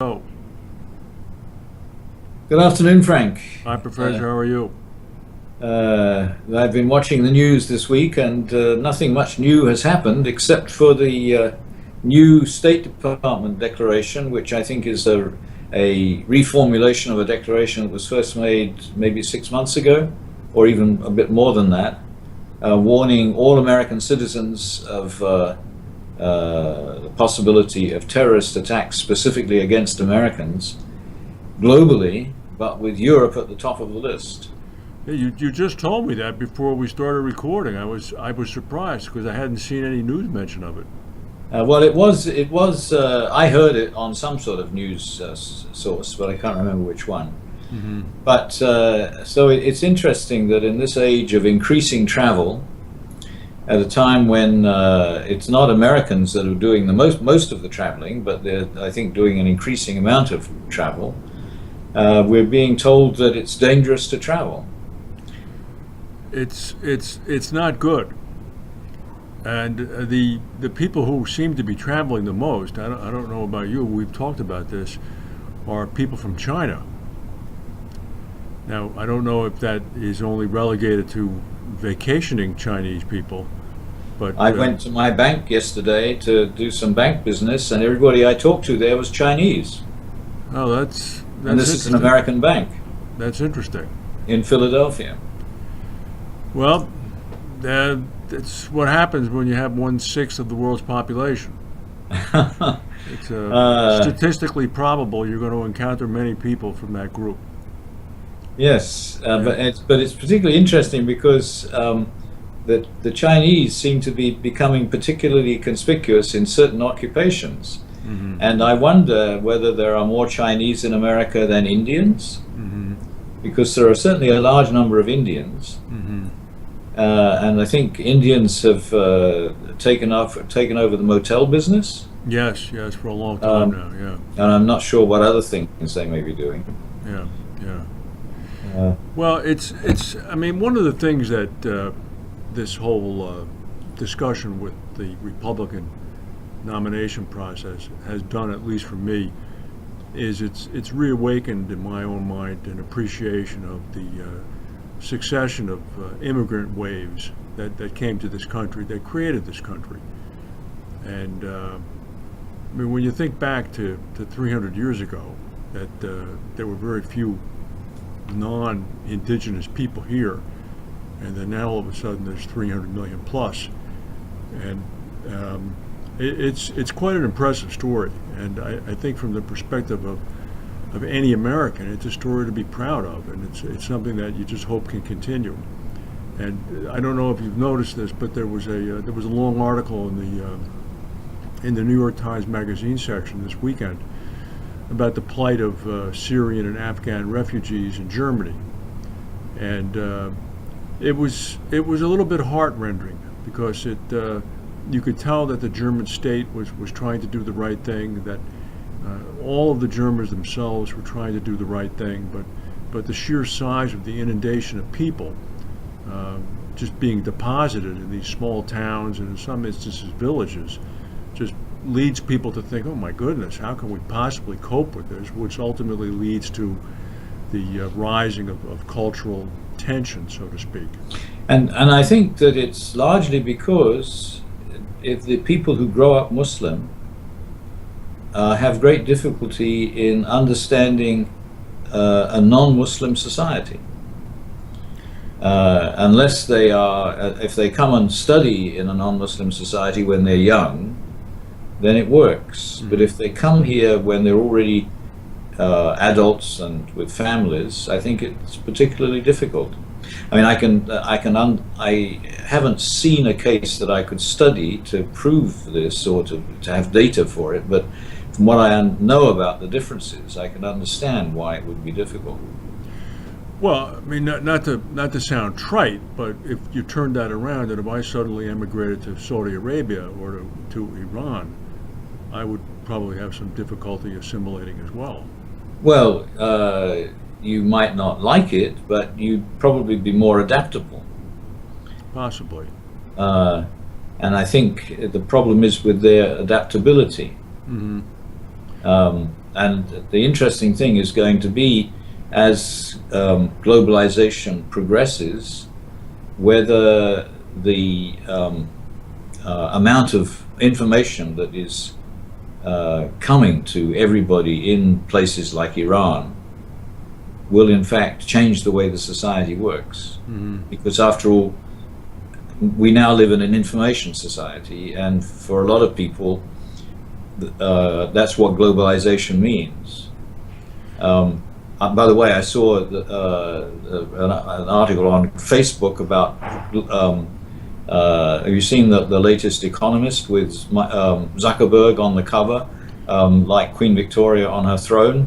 Oh, Good afternoon, Frank. hi, Professor. How are you? I've been watching the news this week, and nothing much new has happened except for the new State Department declaration, which I think is a reformulation of a declaration that was first made maybe 6 months ago, or even a bit more than that, warning all American citizens of the possibility of terrorist attacks specifically against Americans globally, but with Europe at the top of the list. Yeah, you just told me that before we started recording. I was surprised because I hadn't seen any news mention of it. Well, it was. I heard it on some sort of news source, but I can't remember which one. Hmm. But so it's interesting that in this age of increasing travel, at a time when it's not Americans that are doing the most of the traveling, but they're, I think, doing an increasing amount of travel, we're being told that it's dangerous to travel. It's not good. And the people who seem to be traveling the most, I don't know about you. We've talked about this, are people from China. Now I don't know if that is only relegated to vacationing Chinese people, but I went to my bank yesterday to do some bank business, and everybody I talked to there was Chinese. oh, that's And that's this is an interesting. American bank That's interesting. in Philadelphia. Well, that's what happens when you have 1/6 of the world's population. It's uh, statistically probable you're going to encounter many people from that group. yes, Yeah. but it's particularly interesting because the Chinese seem to be becoming particularly conspicuous in certain occupations, Hmm. and I wonder whether there are more Chinese in America than Indians, Hmm. because there are certainly a large number of Indians. Hmm. And I think Indians have taken over the motel business, Yes, yes, for a long time um, now. Yeah, and I'm not sure what other things they may be doing. yeah, yeah. Uh, Well, it's. I mean, one of the things that this whole discussion with the Republican nomination process has done, at least for me, is it's reawakened in my own mind an appreciation of the succession of immigrant waves that came to this country, that created this country. And I mean, when you think back to 300 years ago, that there were very few non-indigenous people here, and then now all of a sudden there's 300 million plus, and it's quite an impressive story. And I think from the perspective of any American, it's a story to be proud of, and it's something that you just hope can continue. And I don't know if you've noticed this, but there was a long article in the New York Times Magazine section this weekend about the plight of Syrian and Afghan refugees in Germany, and it was a little bit heart-rending because it you could tell that the German state was trying to do the right thing, that all of the Germans themselves were trying to do the right thing, but the sheer size of the inundation of people just being deposited in these small towns and in some instances villages just leads people to think, oh my goodness, how can we possibly cope with this, which ultimately leads to the rising of cultural tension, so to speak. and I think that it's largely because if the people who grow up Muslim have great difficulty in understanding a non-Muslim society. Unless they are, if they come and study in a non-Muslim society when they're young, then it works. But Hmm. if they come here when they're already adults and with families, I think it's particularly difficult. I mean, I haven't seen a case that I could study to prove this or to have data for it, but from what I know about the differences, I can understand why it would be difficult. Well, I mean, not to sound trite, but if you turned that around, and if I suddenly emigrated to Saudi Arabia or to Iran, I would probably have some difficulty assimilating as well. Well, you might not like it, but you'd probably be more adaptable. Possibly. Uh, and I think the problem is with their adaptability. Hmm. Um, and the interesting thing is going to be, as globalization progresses, whether the amount of information that is coming to everybody in places like Iran will in fact change the way the society works. Because after all, we now live in an information society, and for a lot of people, that's what globalization means. By the way, I saw an article on Facebook about, have you seen the latest Economist with Zuckerberg on the cover, like Queen Victoria on her throne,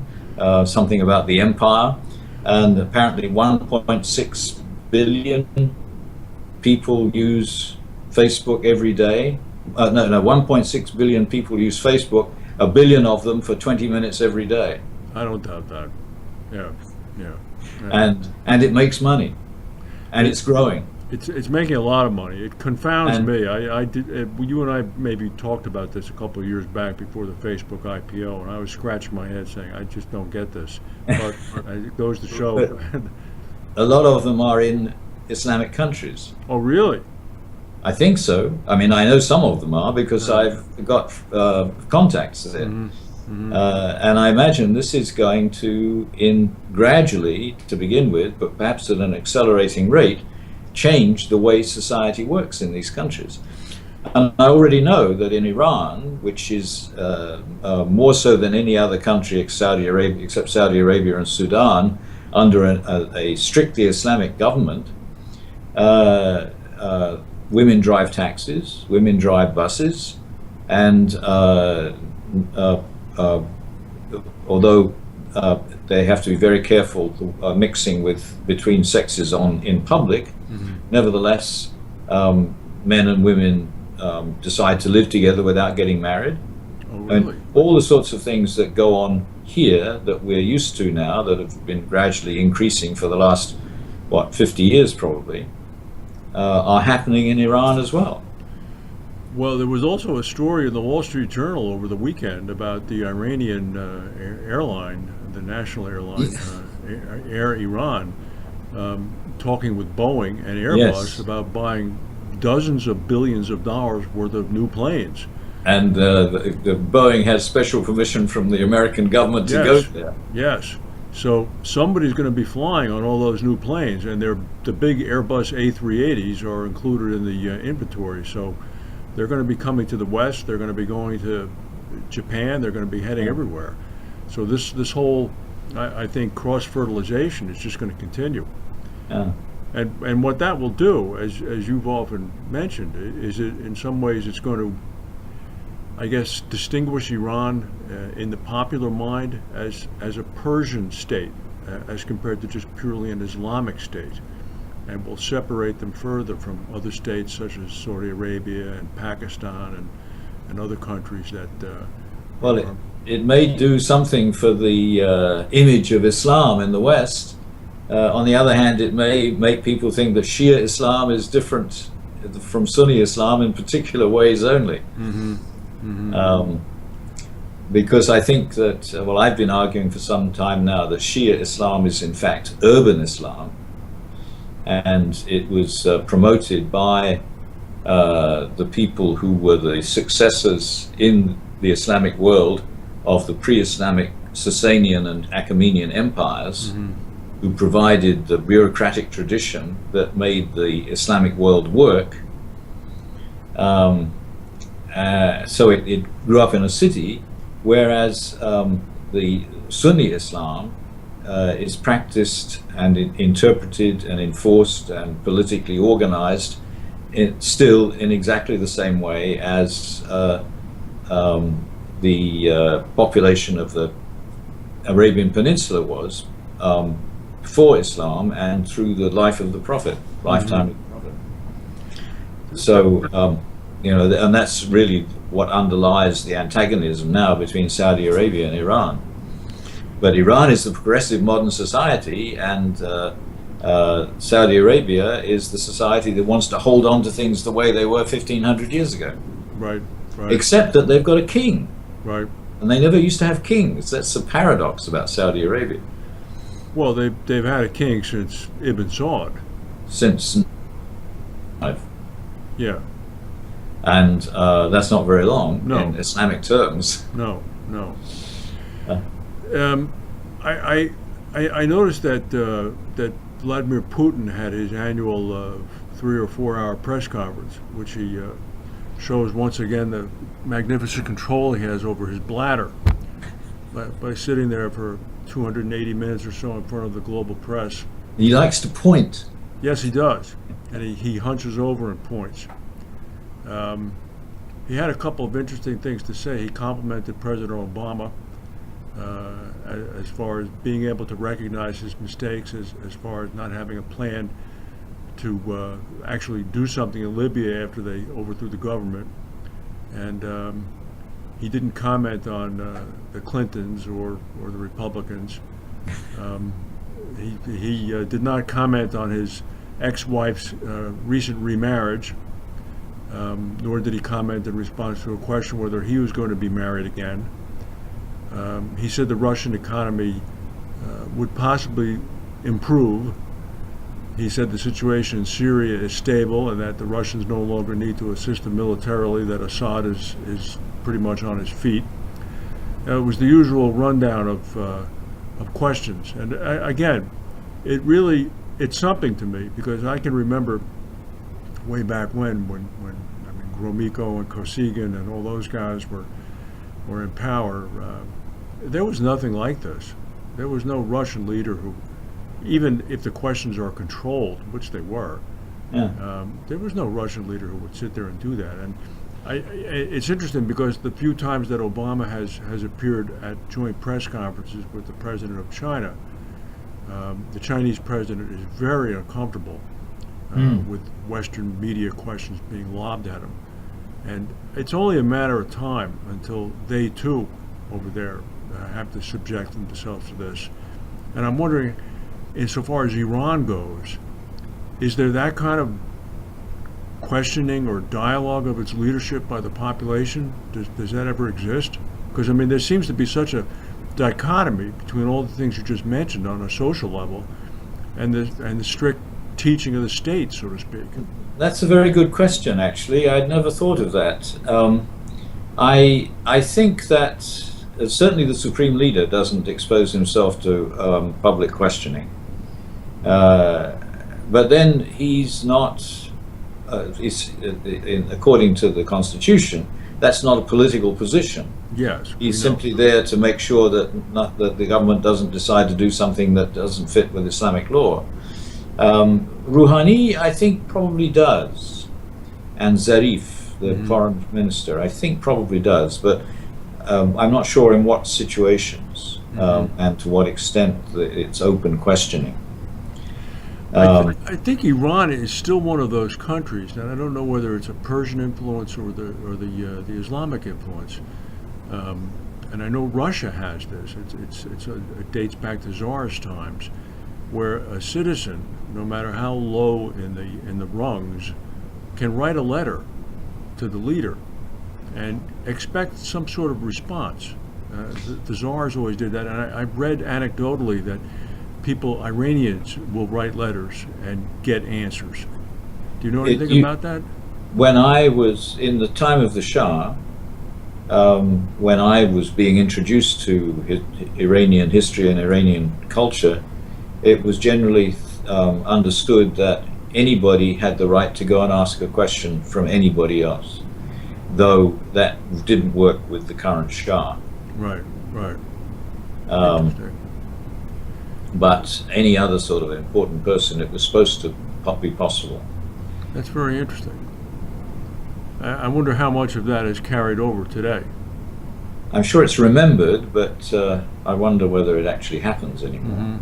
something about the empire, and apparently 1.6 billion people use Facebook every day. No, 1.6 billion people use Facebook, a billion of them for 20 minutes every day. I don't doubt that. Yeah. And it makes money, and it's growing. It's making a lot of money. It confounds me. I did. You and I maybe talked about this a couple of years back before the Facebook IPO, and I was scratching my head saying, I just don't get this. But it goes to show. A lot of them are in Islamic countries. Oh, really? I think so. I mean, I know some of them are because I've got contacts there. And I imagine this is going to, gradually to begin with, but perhaps at an accelerating rate, change the way society works in these countries. And I already know that in Iran, which is more so than any other country except Saudi Arabia and Sudan, under a strictly Islamic government, women drive taxis, women drive buses, and although they have to be very careful mixing between sexes in public, nevertheless, men and women decide to live together without getting married. Oh, really? And all the sorts of things that go on here that we're used to now, that have been gradually increasing for the last, 50 years probably, are happening in Iran as well. Well, there was also a story in the Wall Street Journal over the weekend about the Iranian airline, the national airline, Air Iran, talking with Boeing and Airbus about buying dozens of billions of dollars worth of new planes. And the Boeing has special permission from the American government to go there. Yes. So somebody's going to be flying on all those new planes, and the big Airbus A380s are included in the inventory. So they're going to be coming to the West. They're going to be going to Japan. They're going to be heading everywhere. So this whole, I think, cross-fertilization is just going to continue. Yeah. And what that will do, as you've often mentioned, is it in some ways it's going to, I guess, distinguish Iran in the popular mind as a Persian state, as compared to just purely an Islamic state, and will separate them further from other states such as Saudi Arabia and Pakistan and other countries that. Well, it may do something for the image of Islam in the West. On the other hand, it may make people think that Shia Islam is different from Sunni Islam in particular ways only. Because I think that, I've been arguing for some time now that Shia Islam is in fact urban Islam, and it was promoted by the people who were the successors in the Islamic world of the pre-Islamic Sasanian and Achaemenian empires, who provided the bureaucratic tradition that made the Islamic world work. So it grew up in a city, whereas the Sunni Islam is practiced and interpreted and enforced and politically organized still in exactly the same way as the population of the Arabian Peninsula was before Islam and through the life of the Prophet, lifetime of the Prophet. So, and that's really what underlies the antagonism now between Saudi Arabia and Iran. But Iran is the progressive modern society, and Saudi Arabia is the society that wants to hold on to things the way they were 1,500 years ago. Right. Except that they've got a king. Right. and they never used to have kings. That's the paradox about Saudi Arabia. Well, they've had a king since Ibn Saud. Since, Yeah. and that's not very long No. in Islamic terms. No. No. Uh. Um, I noticed that that Vladimir Putin had his annual 3 or 4 hour press conference, which he shows once again the magnificent control he has over his bladder by sitting there for 280 minutes or so in front of the global press. He likes to point. Yes, he does, and he hunches over and points. He had a couple of interesting things to say. He complimented President Obama as far as being able to recognize his mistakes, as far as not having a plan to actually do something in Libya after they overthrew the government. And he didn't comment on the Clintons or the Republicans. He did not comment on his ex-wife's recent remarriage, nor did he comment in response to a question whether he was going to be married again. He said the Russian economy would possibly improve. He said the situation in Syria is stable and that the Russians no longer need to assist them militarily, that Assad is pretty much on his feet. It was the usual rundown of questions. And again, it's something to me, because I can remember way back when I mean, Gromyko and Kosygin and all those guys were in power. There was nothing like this. There was no Russian leader who, even if the questions are controlled, which they were, there was no Russian leader who would sit there and do that. And it's interesting because the few times that Obama has appeared at joint press conferences with the president of China, the Chinese president is very uncomfortable with Western media questions being lobbed at him. And it's only a matter of time until they too, over there, have to subject themselves to this. And I'm wondering, insofar as Iran goes, is there that kind of questioning or dialogue of its leadership by the population? Does that ever exist? Because, I mean, there seems to be such a dichotomy between all the things you just mentioned on a social level and the strict teaching of the state, so to speak. That's a very good question, actually. I'd never thought of that. I think that certainly the Supreme Leader doesn't expose himself to public questioning. But then he's not, according to the Constitution, that's not a political position. Yes. He's simply there to make sure that the government doesn't decide to do something that doesn't fit with Islamic law. Rouhani, I think, probably does. And Zarif, the foreign minister, I think probably does. But I'm not sure in what situations and to what extent it's open questioning. I think Iran is still one of those countries, and I don't know whether it's a Persian influence or the Islamic influence. And I know Russia has this. It dates back to Tsar's times, where a citizen, no matter how low in the rungs, can write a letter to the leader and expect some sort of response. The Tsars always did that, and I've read anecdotally that Iranians will write letters and get answers. Do you know anything about that? When I was in the time of the Shah, when I was being introduced to Iranian history and Iranian culture, it was generally understood that anybody had the right to go and ask a question from anybody else, though that didn't work with the current Shah. Right. But any other sort of important person, it was supposed to be possible. That's very interesting. I wonder how much of that is carried over today. I'm sure it's remembered, but I wonder whether it actually happens anymore. Mm-hmm.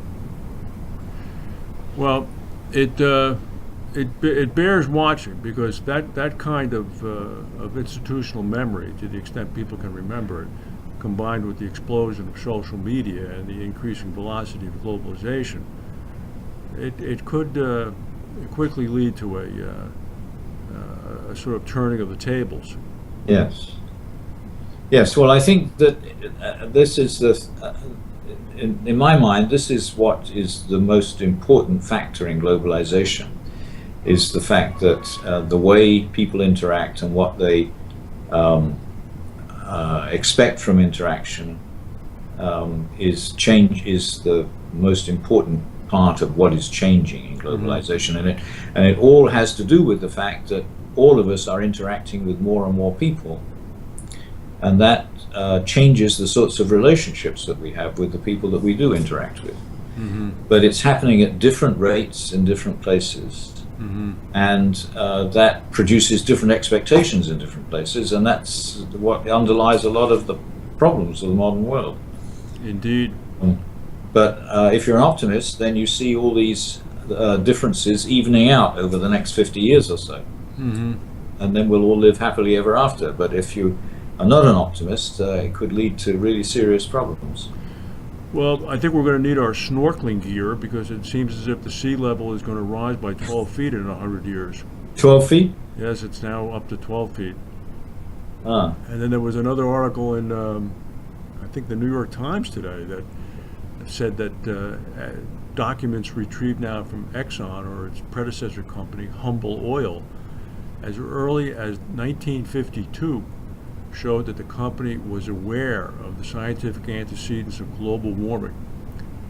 Well, it bears watching, because that kind of institutional memory, to the extent people can remember it, combined with the explosion of social media and the increasing velocity of globalization, it could quickly lead to a sort of turning of the tables. Yes. Yes, well, I think that this is in my mind, this is what is the most important factor in globalization, is the fact that the way people interact and what they um, expect from interaction is the most important part of what is changing in globalization, and it all has to do with the fact that all of us are interacting with more and more people, and that changes the sorts of relationships that we have with the people that we do interact with. But it's happening at different rates in different places. And that produces different expectations in different places, and that's what underlies a lot of the problems of the modern world. Indeed. But if you're an optimist, then you see all these differences evening out over the next 50 years or so. And then we'll all live happily ever after. But if you are not an optimist, it could lead to really serious problems. Well, I think we're going to need our snorkeling gear, because it seems as if the sea level is going to rise by 12 feet in 100 years. 12 feet? Yes, it's now up to 12 feet. Ah. And then there was another article in, I think, the New York Times today that said that documents retrieved now from Exxon, or its predecessor company, Humble Oil, as early as 1952, showed that the company was aware of the scientific antecedents of global warming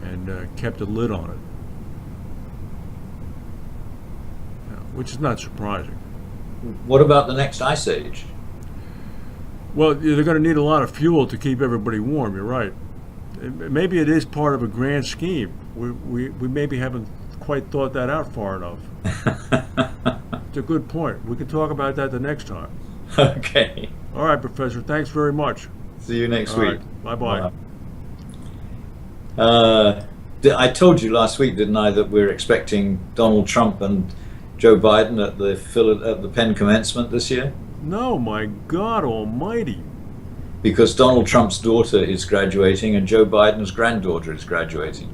and kept a lid on it, which is not surprising. What about the next ice age? Well, they're going to need a lot of fuel to keep everybody warm, you're right. Maybe it is part of a grand scheme. We maybe haven't quite thought that out far enough. It's a good point. We can talk about that the next time. Okay. All right, Professor, thanks very much. See you next All week. right. Bye-bye. I told you last week, didn't I, that we're expecting Donald Trump and Joe Biden at the Penn commencement this year? No, my God almighty. Because Donald Trump's daughter is graduating and Joe Biden's granddaughter is graduating.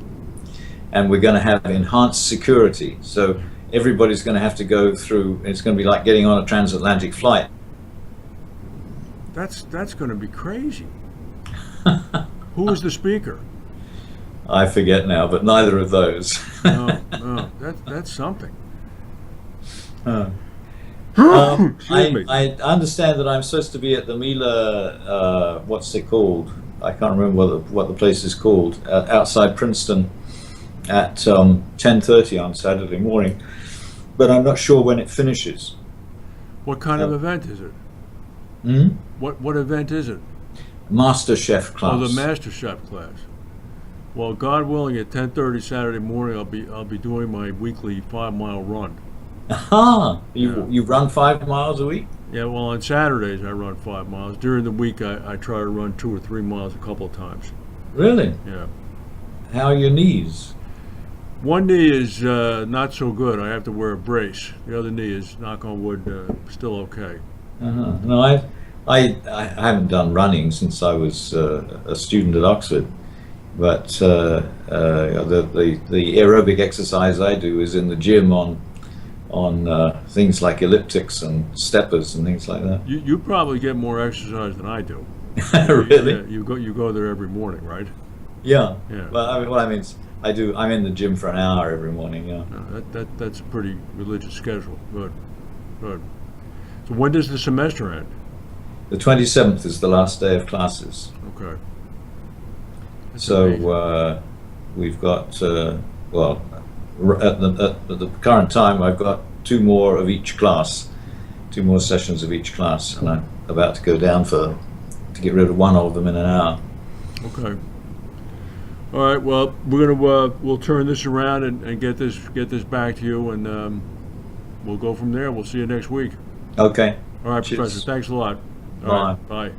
And we're going to have enhanced security. So everybody's going to have to go through, it's going to be like getting on a transatlantic flight. That's going to be crazy. Who is the speaker? I forget now, but neither of those. No, that's something. I understand that I'm supposed to be at the Mila, what's it called? I can't remember what the place is called, outside Princeton at 10:30 on Saturday morning, but I'm not sure when it finishes. What kind of event is it? What event is it? Master Chef class. Oh, the Master Chef class. Well, God willing, at 10:30 Saturday morning, I'll be doing my weekly 5-mile run. Aha! You run 5 miles a week? Yeah, well, on Saturdays I run 5 miles. During the week I try to run 2 or 3 miles a couple of times. Really? Yeah. How are your knees? One knee is not so good. I have to wear a brace. The other knee is, knock on wood, still okay. No, I haven't done running since I was a student at Oxford, but the aerobic exercise I do is in the gym on things like elliptics and steppers and things like that. You probably get more exercise than I do. Really? You go there every morning, right? Yeah. Yeah. Well, I mean, what I mean is, I'm in the gym for an hour every morning. Yeah. No, that's a pretty religious schedule. Good. So when does the semester end? The 27th is the last day of classes. Okay. That's So amazing. we've got well, at the current time, I've got 2 more of each class, 2 more sessions of each class, and I'm about to go down to get rid of one of them in an hour. Okay. All right. Well, we'll turn this around and get this back to you, and we'll go from there. We'll see you next week. Okay. All right, Cheers. Professor. Thanks a lot. All Bye. right, bye.